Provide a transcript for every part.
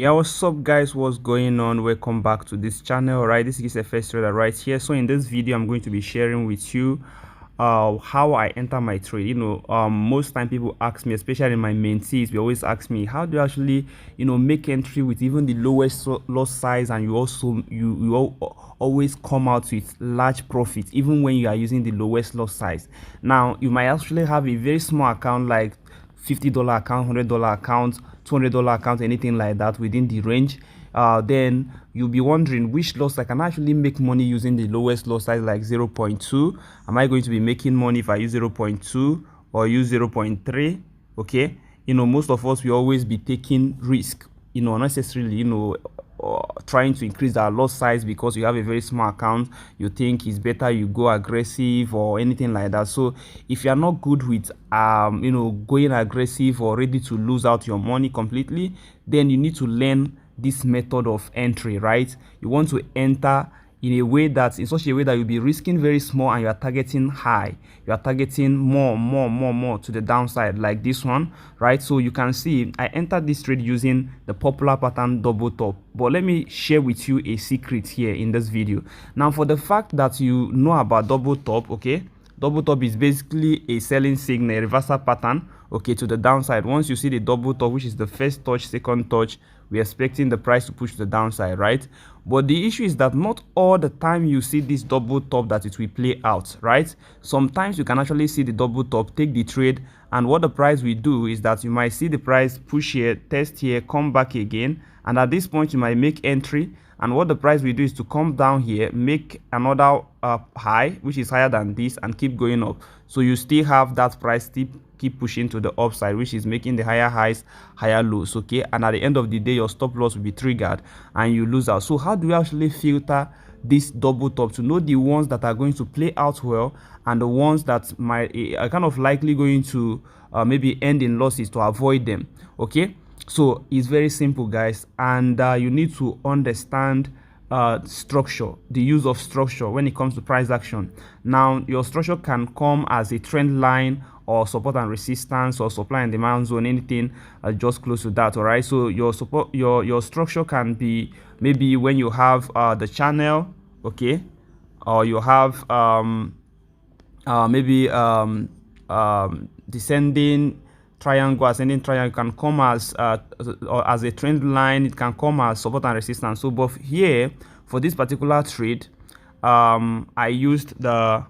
Yeah, what's up guys, what's going on? Welcome back to this channel. Right, this is a first trader right here. So in this video I'm going to be sharing with you how I enter my trade. Most time people ask me, especially my mentees, they always ask me, how do you actually make entry with even the lowest loss size, and you always come out with large profit even when you are using the lowest loss size. Now you might actually have a very small account, like $50 account, $100 account, $200 account, anything like that within the range. Then you'll be wondering which loss I can actually make money using the lowest loss size, like 0.2. Am I going to be making money if I use 0.2 or use 0.3? Okay, most of us will always be taking risk, unnecessarily, trying to increase our lot size because you have a very small account. You think it's better you go aggressive or anything like that. So if you are not good with going aggressive or ready to lose out your money completely, then you need to learn this method of entry. Right, you want to enter in such a way that you'll be risking very small and you are targeting high. You are targeting more to the downside, like this one. Right, so you can see I entered this trade using the popular pattern double top. But let me share with you a secret here in this video. Now, for the fact that you know about double top, okay, double top is basically a selling signal, a reversal pattern, okay, to the downside. Once you see the double top, which is the first touch, second touch, we're expecting the price to push to the downside, right? But the issue is that not all the time you see this double top that it will play out, right? Sometimes you can actually see the double top, take the trade, and what the price will do is that you might see the price push here, test here, come back again, and at this point you might make entry. And what the price will do is to come down here, make another high, which is higher than this, and keep going up. So you still have that price keep pushing to the upside, which is making the higher highs, higher lows. Okay, and at the end of the day, your stop loss will be triggered and you lose out. So how do we actually filter this double top to know the ones that are going to play out well and the ones that are kind of likely going to maybe end in losses, to avoid them? Okay, so it's very simple, guys, and you need to understand structure, the use of structure when it comes to price action. Now, your structure can come as a trend line or support and resistance or supply and demand zone, anything just close to that. All right, so your structure can be maybe when you have the channel, okay, or you have maybe descending triangle, ascending triangle. Can come as a trend line, it can come as support and resistance. So but here for this particular trade, I used the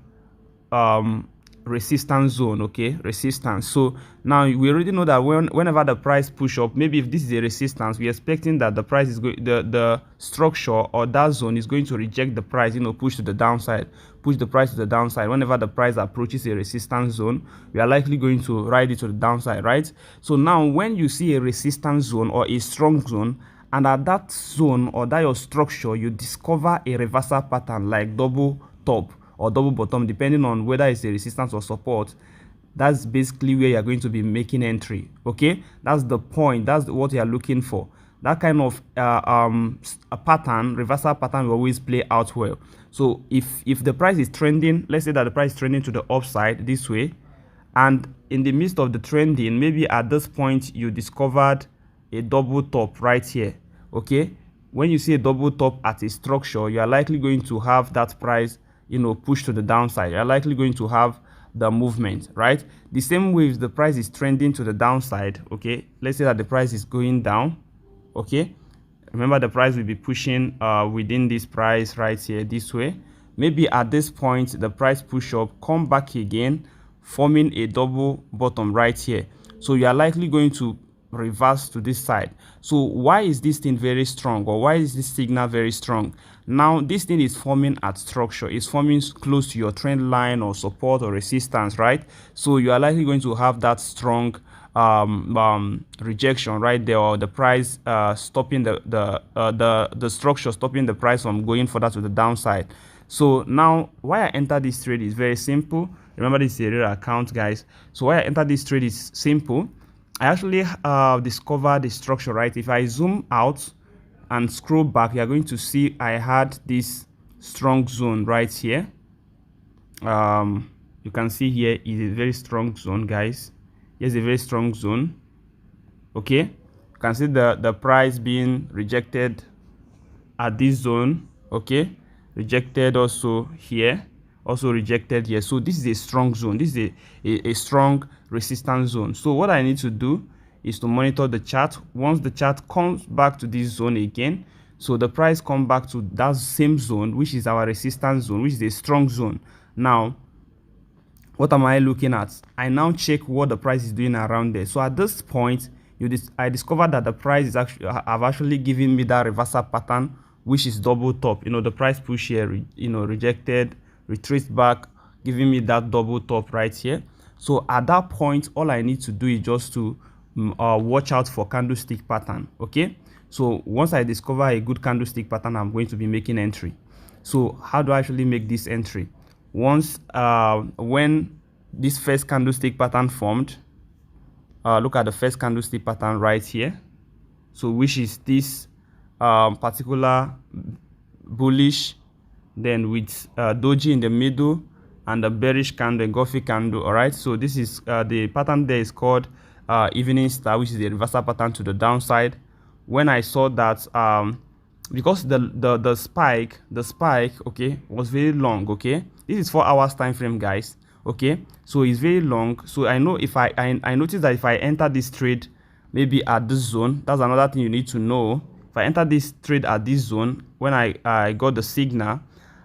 resistance zone. Okay, resistance. So now we already know that whenever the price push up, maybe if this is a resistance, we're expecting that the price is going, the structure or that zone is going to reject the price, push to the downside, push the price to the downside. Whenever the price approaches a resistance zone, we are likely going to ride it to the downside, right? So now when you see a resistance zone or a strong zone, and at that zone or that your structure, you discover a reversal pattern like double top or double bottom, depending on whether it's a resistance or support, that's basically where you're going to be making entry. Okay, that's the point, that's what you're looking for. That kind of a pattern, reversal pattern, will always play out well. So if the price is trending, let's say that the price is trending to the upside this way, and in the midst of the trending, maybe at this point you discovered a double top right here. Okay, when you see a double top at a structure, you are likely going to have that price push to the downside. You're likely going to have the movement, right? The same way if the price is trending to the downside, okay, let's say that the price is going down. Okay, remember the price will be pushing within this price right here this way. Maybe at this point the price push up, come back again, forming a double bottom right here. So you are likely going to reverse to this side. So why is this thing very strong, or why is this signal very strong? Now this thing is forming at structure, it's forming close to your trend line or support or resistance, right? So you are likely going to have that strong rejection right there, or the price stopping the structure, stopping the price from going further to the downside. So now why I enter this trade is very simple. Remember, this is a real account, guys. So why I enter this trade is simple. I actually discovered the structure, right? If I zoom out and scroll back, you're going to see I had this strong zone right here. You can see here is a very strong zone, guys. Here's a very strong zone. Okay, You can see the price being rejected at this zone, okay, rejected also here, also rejected here. So this is a strong zone. This is a strong resistance zone. So what I need to do is to monitor the chart. Once the chart comes back to this zone again, so the price come back to that same zone, which is our resistance zone, which is a strong zone. Now what am I looking at? I now check what the price is doing around there. So at this point, I discovered that the price is actually given me that reversal pattern, which is double top. You know, the price push here, you know, rejected, retraced back, giving me that double top right here. So at that point, all I need to do is just to watch out for candlestick pattern. Okay, so once I discover a good candlestick pattern, I'm going to be making entry. So how do I actually make this entry? Once when this first candlestick pattern formed, look at the first candlestick pattern right here, so which is this particular bullish, then with doji in the middle and the bearish candle, engulfing candle. All right, so this is the pattern there is called evening star, which is a reversal pattern to the downside. When I saw that because the spike, okay, was very long. Okay, this is 4 hours time frame, guys. Okay, so it's very long. So I know if I noticed that if I enter this trade maybe at this zone, that's another thing you need to know. If I enter this trade at this zone, when I got the signal,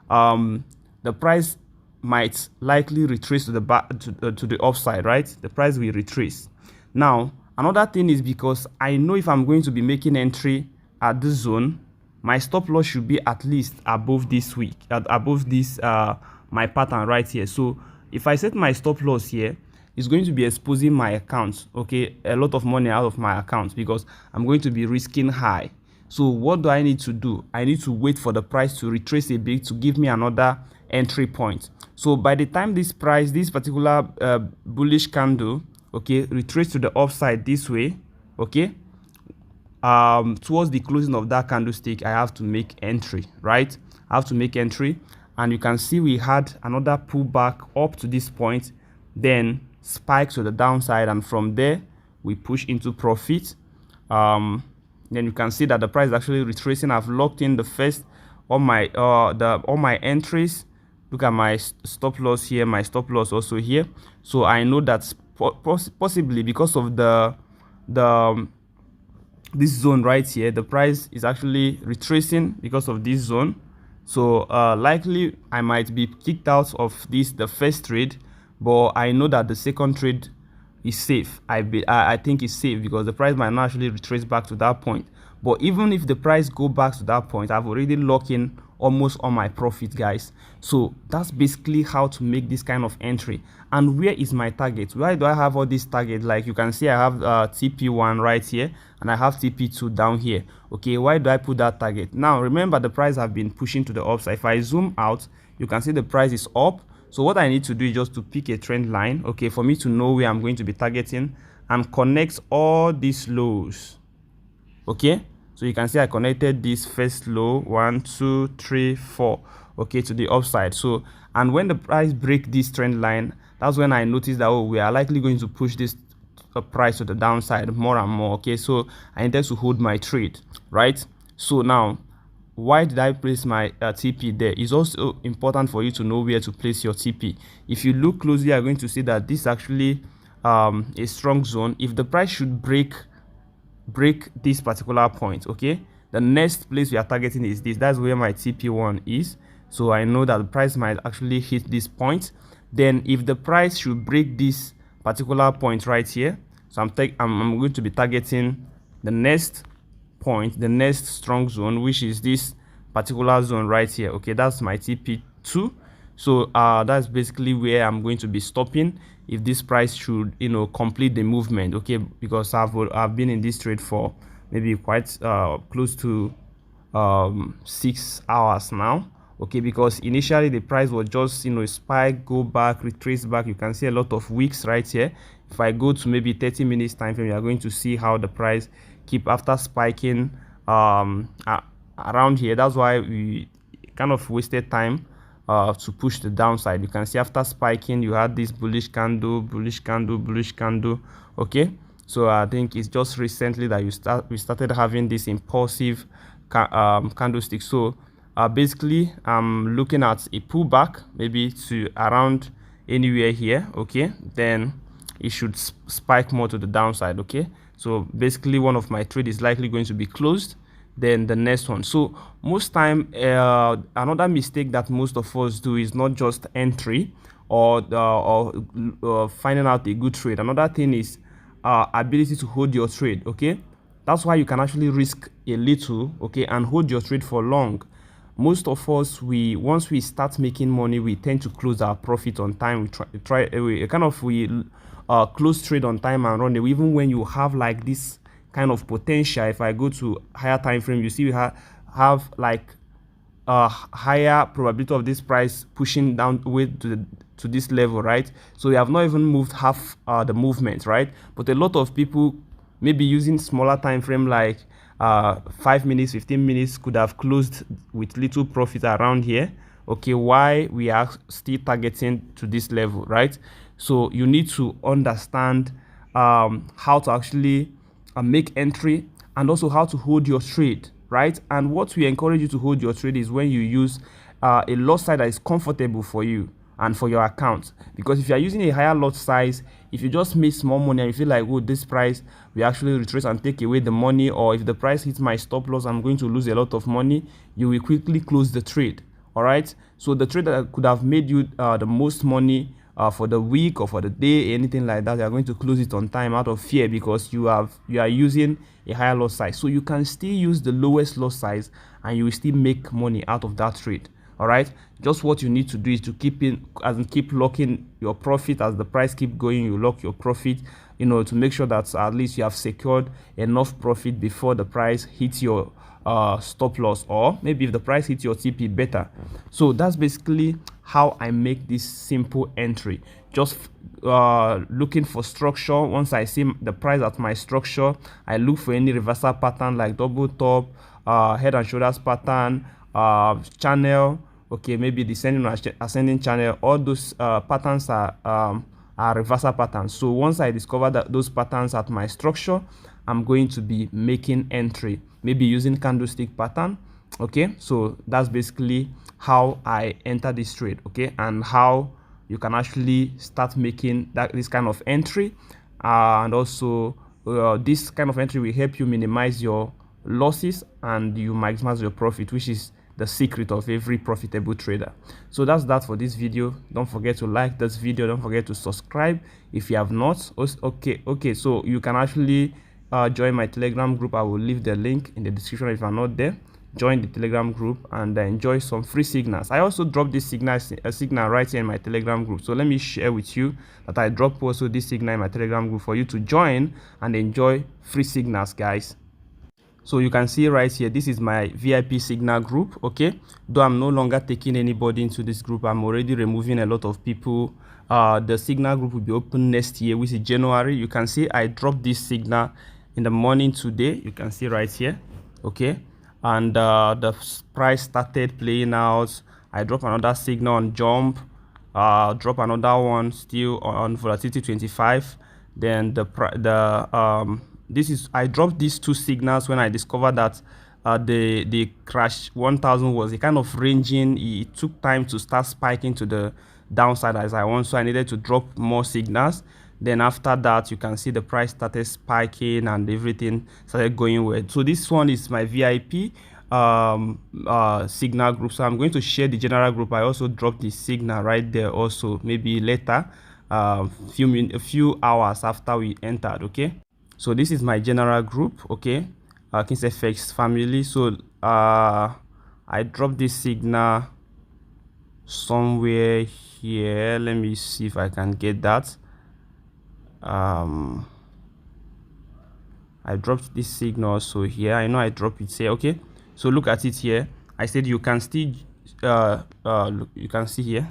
the price might likely retrace to the back to the upside, right? The price will retrace. Now another thing is, because I know if I'm going to be making entry at this zone, my stop loss should be at least above this week, above this my pattern right here. So if I set my stop loss here, it's going to be exposing my account, okay, a lot of money out of my account, because I'm going to be risking high. So what do I need to do? I need to wait for the price to retrace a bit to give me another entry point. So by the time this particular bullish candle, okay, retrace to the upside this way, okay, towards the closing of that candlestick, I have to make entry, right? I have to make entry, and you can see we had another pullback up to this point, then spike to the downside, and from there we push into profit. Then you can see that the price is actually retracing. I've locked in the first all my entries. Look at my stop loss here, my stop loss also here. So I know that possibly because of this zone right here, the price is actually retracing because of this zone. So likely I might be kicked out of the first trade, but I know that the second trade is safe. I think it's safe because the price might not actually retrace back to that point. But even if the price go back to that point, I've already locked in almost all my profit, guys. So that's basically how to make this kind of entry. And where is my target? Why do I have all these targets? Like you can see, I have TP1 right here, and I have TP2 down here. Okay, why do I put that target? Now remember, the price have been pushing to the upside. If I zoom out, you can see the price is up. So what I need to do is just to pick a trend line, okay, for me to know where I'm going to be targeting, and connect all these lows. Okay, so you can see I connected this first low, 1 2 3 4, okay, to the upside. So, and when the price break this trend line, that's when I noticed that, oh, we are likely going to push this price to the downside more and more. Okay, so I intend to hold my trade, right? So now, why did I place my TP there? It's also important for you to know where to place your TP. If you look closely, you're going to see that this is actually a strong zone. If the price should break this particular point, okay, the next place we are targeting is this. That's where my TP1 is. So I know that the price might actually hit this point. Then if the price should break this particular point right here, so I'm going to be targeting the next point, the next strong zone, which is this particular zone right here. Okay, that's my TP2. So that's basically where I'm going to be stopping if this price should, you know, complete the movement. Okay, because I've been in this trade for maybe quite close to 6 hours now. Okay, because initially the price was just, you know, spike, go back, retrace back. You can see a lot of wicks right here. If I go to maybe 30 minutes time frame, you are going to see how the price keep after spiking around here. That's why we kind of wasted time to push the downside. You can see after spiking, you had this bullish candle, bullish candle, bullish candle. Okay, So I think it's just recently that we started having this impulsive candlestick. So basically I'm looking at a pullback maybe to around anywhere here, okay, then it should spike more to the downside. Okay, so basically one of my trade is likely going to be closed, then the next one. So most time another mistake that most of us do is not just entry or finding out a good trade. Another thing is ability to hold your trade. Okay, that's why you can actually risk a little, okay, and hold your trade for long. Most of us, once we start making money, we tend to close our profit on time. We close trade on time and run away. Even when you have like this kind of potential, if I go to higher time frame, you see we have like a higher probability of this price pushing down way to this level, right? So we have not even moved half the movement, right? But a lot of people maybe using smaller time frame like 5 minutes, 15 minutes could have closed with little profit around here. Okay, why we are still targeting to this level, right? So you need to understand how to actually make entry and also how to hold your trade, right? And what we encourage you to hold your trade is when you use a lot size that is comfortable for you and for your account. Because if you are using a higher lot size, if you just make small money and you feel like, oh, this price we actually retrace and take away the money, or if the price hits my stop loss, I'm going to lose a lot of money, you will quickly close the trade. All right, so the trade that could have made you the most money for the week or for the day, anything like that, you are going to close it on time out of fear, because you are using a higher loss size. So you can still use the lowest loss size and you will still make money out of that trade. All right, just what you need to do is to keep locking your profit. As the price keep going, you lock your profit, you know, to make sure that at least you have secured enough profit before the price hits your stop loss, or maybe if the price hits your TP, better. So that's basically how I make this simple entry. Just looking for structure. Once I see the price at my structure, I look for any reversal pattern like double top, head and shoulders pattern, channel, okay, maybe descending or ascending channel. All those patterns are reversal patterns. So once I discover that those patterns at my structure, I'm going to be making entry, maybe using candlestick pattern. Okay, so that's basically how I enter this trade, okay, and how you can actually start making this kind of entry. And also this kind of entry will help you minimize your losses and you maximize your profit, which is the secret of every profitable trader. So that's that for this video. Don't forget to like this video, don't forget to subscribe if you have not. Okay, so you can actually join my Telegram group. I will leave the link in the description if you're not there. Join the Telegram group and enjoy some free signals. I also dropped this signal right here in my Telegram group, so let me share with you that I dropped also this signal in my Telegram group for you to join and enjoy free signals, guys. So you can see right here, this is my VIP signal group. Okay, though I'm no longer taking anybody into this group, I'm already removing a lot of people. The signal group will be open next year, which is January. You can see I dropped this signal in the morning today. You can see right here. Okay, and the price started playing out. I dropped another signal on jump, drop another one still on volatility 25. Then I dropped these two signals when I discovered that the crash 1000 was a kind of ranging. It took time to start spiking to the downside as I want, so I needed to drop more signals. Then after that, you can see the price started spiking and everything started going well. So this one is my VIP signal group. So I'm going to share the general group. I also dropped the signal right there also, maybe later, a few hours after we entered. Okay, so this is my general group. Okay, KingsFX family. So I dropped this signal somewhere here. Let me see if I can get that. I dropped this signal so here. I know I dropped it here. Okay, so look at it here. I said you can still look, you can see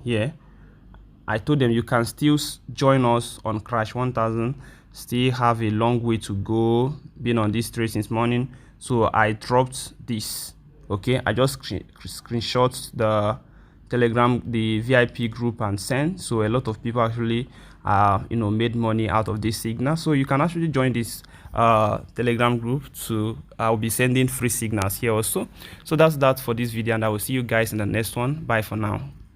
here I told them you can still join us on crash 1000. Still have a long way to go, been on this trade since morning. So I dropped this. Okay, I just screenshot the Telegram, the VIP group, and send. So a lot of people actually made money out of this signal. So you can actually join this Telegram group. I'll be sending free signals here also. So that's that for this video, and I will see you guys in the next one. Bye for now.